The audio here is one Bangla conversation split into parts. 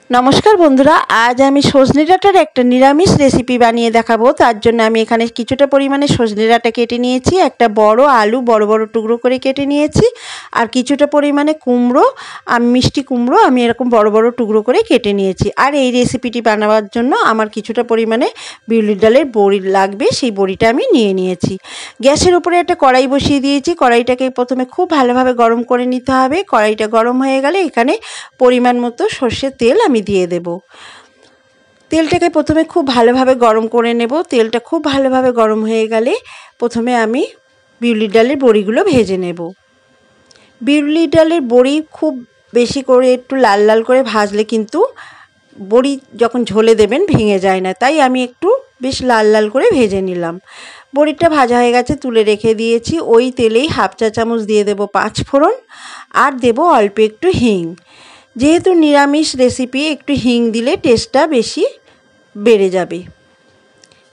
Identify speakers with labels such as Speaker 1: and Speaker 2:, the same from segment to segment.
Speaker 1: नमस्कार बंधुरा आज आमी सजने डाँटार एक निरामिष रेसिपि बानिये देखाबो। तार जोन्नो आमी एखाने किछुटा परिमाणे सजने डाँटा केटे नियेछि, एकटा बड़ो आलू बड़ो बड़ो टुकरो करे केटे नियेछि और किछुटा परिमाणे कुमड़ो और मिष्टि कुमड़ो आमी एरकम बड़ो बड़ो टुकरो करे केटे नियेछि। और एई रेसिपिटी बानाबार जोन्नो आमार किछुटा परिमाणे बिउलिर डालेर बड़ी लागबे, सेई बड़िटा आमी निये नियेछि। ग्यासेर उपरे एकटा कड़ाई बसिए दियेछि। कड़ाईटाके प्रथमे खूब भालोभाबे गरम करे निते होबे। कड़ाईटा गरम हये गेले एखाने परिमाण मतो सर्षेर तेल आमी दिए देब। तेलटाके प्रथमे खूब भालोभाबे गरम करे नेब। तेलटा खूब भालोभाबे गरम हये गेले प्रथमे आमी बिउलिर डालेर बड़िगुलो भेजे नेब। बिउलिर डालेर बड़ी खूब बेशी करे एकटु लाल लाल करे भाजले किन्तु बड़ी जखन झोले देबेन भेंगे जाय ना, ताई आमी एकटु बेश लाल लाल करे भेजे निलाम। बड़िटा भाजा हये गेছে तुले रेखे दिएछि। ओई तेलेई हाफ चा चामच दिए देब पाँच फोड़न और देब अल्प एकटु हिंग। जेहेतु निरामिष रेसिपि एकटु हिंग दिले टेस्टटा बेशी बेड़े जाबे।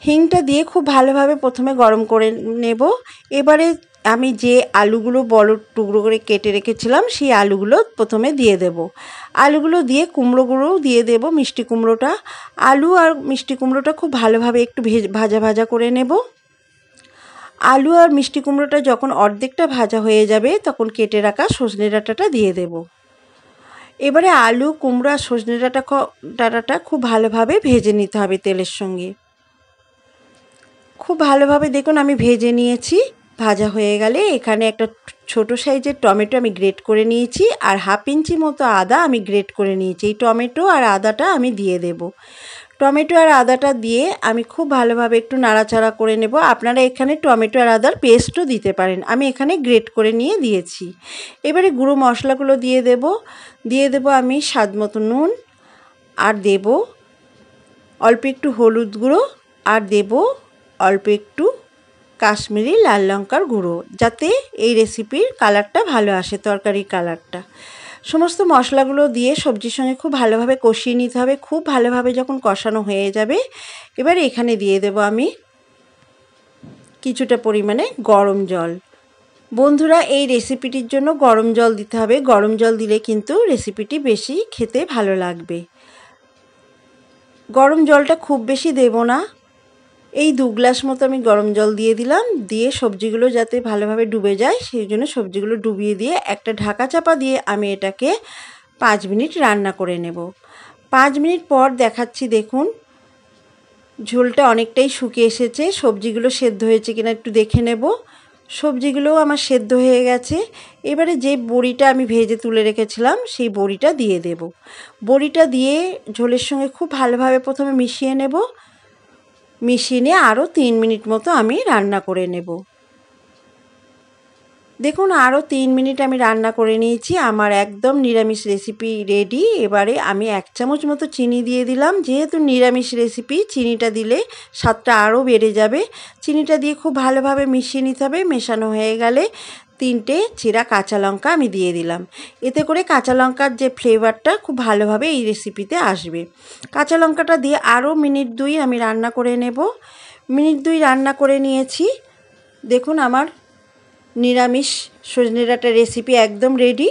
Speaker 1: हिंगटा दिए खूब भालोभाबे प्रथमे गरम करे नेब। एबारे आमी जे आलूगुलो बड़ो टुकरो करे केटे रेखेछिलाम सेई आलूगुलो प्रथमे दिए देब। आलूगुलो दिए कुमड़ोगुलो दिए देब, मिष्टि कुमड़ोटा। आलू और मिष्टि कुमड़ोटा खूब भालोभाबे एकटु भाजा भाजा करे नेब। आलू और मिष्टि कुमड़ोटा जखन अर्धेकटा भाजा हये जाबे तखन केटे राखा सजने डाँटाटा दिए देब। एबारे आलू कुमड़ा सजने डाँटाटा खूब भालोभाबे भेजे निते होबे तेलेर संगे। खूब भालोभाबे देखुन आमी भेजे नियेछि। भाजा हये गेले एखाने एकटा छोटो साइजेर टमेटो आमी ग्रेट करे नियेछि और हाफ इंची मतो आदा आमी ग्रेट करे नियेछि। एई टमेटो और आदाटा आमी दिए देब। टमेटो और आदाटा दिए आमी खूब भालोभाबे एकटु नाड़ाचाड़ा करे नेब। आपनारा एखाने टमेटो और आदार पेस्टो दिते पारेन, आमी एखाने ग्रेट करे निये दिएछि। एबारे गुঁড়ো मशलागुलो दिए देब आमी स्वाद मतो नुन और देब अल्प एकटु हलुद गुঁড়ো और देब अल्प एकटु काश्मीरी लाल लंकार गुঁড়ো, जाते এই রেসিপির কালারটা ভালো আসে, তরকারির কালারটা। সমস্ত মশলাগুলো দিয়ে সবজির সঙ্গে খুব ভালোভাবে কষিয়ে নিতে হবে। খুব ভালোভাবে যখন কষানো হয়ে যাবে এবারে এখানে দিয়ে দেব আমি কিছুটা পরিমাণে গরম জল। বন্ধুরা এই রেসিপিটির জন্য গরম জল দিতে হবে। গরম জল দিলে কিন্তু রেসিপিটি বেশি খেতে ভালো লাগবে। গরম জলটা খুব বেশি দেব না, এই 2 গ্লাস মতো আমি গরম জল দিয়ে দিলাম। দিয়ে সবজিগুলো যাতে ভালোভাবে ডুবে যায় সেই জন্য সবজিগুলো ডুবিয়ে দিয়ে একটা ঢাকা চাপা দিয়ে আমি এটাকে 5 মিনিট রান্না করে নেব। 5 মিনিট পর দেখাচ্ছি, দেখুন ঝোলটা অনেকটাই শুকিয়ে এসেছে। সবজিগুলো সেদ্ধ হয়েছে কিনা একটু দেখে নেব। সবজিগুলোও আমার সেদ্ধ হয়ে গেছে। এবারে যে বড়িটা আমি ভেজে তুলে রেখেছিলাম সেই বড়িটা দিয়ে দেব। বড়িটা দিয়ে ঝোলের সঙ্গে খুব ভালোভাবে প্রথমে মিশিয়ে নেব। মিশিয়ে নিয়ে আরও 3 মিনিট মতো আমি রান্না করে নেব। দেখুন আরও 3 মিনিট আমি রান্না করে নিয়েছি। আমার একদম নিরামিষ রেসিপি রেডি। এবারে আমি 1 চামচ মতো চিনি দিয়ে দিলাম। যেহেতু নিরামিষ রেসিপি চিনিটা দিলে স্বাদটা আরও বেড়ে যাবে। চিনিটা দিয়ে খুব ভালোভাবে মিশিয়ে নিতে হবে। মেশানো হয়ে গেলে 3টে চিরা কাঁচা লঙ্কা আমি দিয়ে দিলাম। এতে করে কাঁচা লঙ্কার যে ফ্লেভারটা খুব ভালোভাবে এই রেসিপিতে আসবে। কাঁচা লঙ্কাটা দিয়ে আরও মিনিট 2 আমি রান্না করে নেব। মিনিট 2 রান্না করে নিয়েছি। দেখুন আমার নিরামিষ সজনে ডাঁটা রেসিপি একদম রেডি।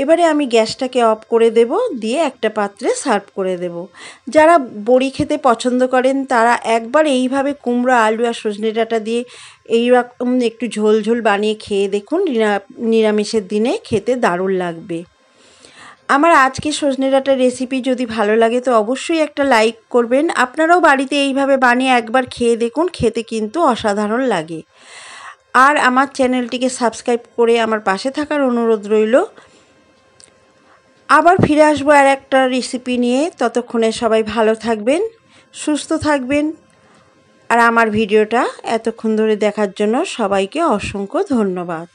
Speaker 1: এবারে আমি গ্যাসটাকে অফ করে দেব, দিয়ে একটা পাত্রে সার্ভ করে দেব। যারা বড়ি খেতে পছন্দ করেন তারা একবার এইভাবে কুমড়ো আলু আর সজনে ডাঁটা দিয়ে এইরকম একটু ঝোল ঝোল বানিয়ে খেয়ে দেখুন। নিরামিষের দিনে খেতে দারুণ লাগবে। আমার আজকে সজনে ডাঁটার রেসিপি যদি ভালো লাগে তো অবশ্যই একটা লাইক করবেন। আপনারাও বাড়িতে এইভাবে বানিয়ে একবার খেয়ে দেখুন, খেতে কিন্তু অসাধারণ লাগে। আর আমার চ্যানেলটিকে সাবস্ক্রাইব করে আমার পাশে থাকার অনুরোধ রইল। আবার ফিরে আসবো আর একটা রেসিপি নিয়ে। ততক্ষণে সবাই ভালো থাকবেন, সুস্থ থাকবেন। আর আমার ভিডিওটা এতক্ষণ ধরে দেখার জন্য সবাইকে অসংখ্য ধন্যবাদ।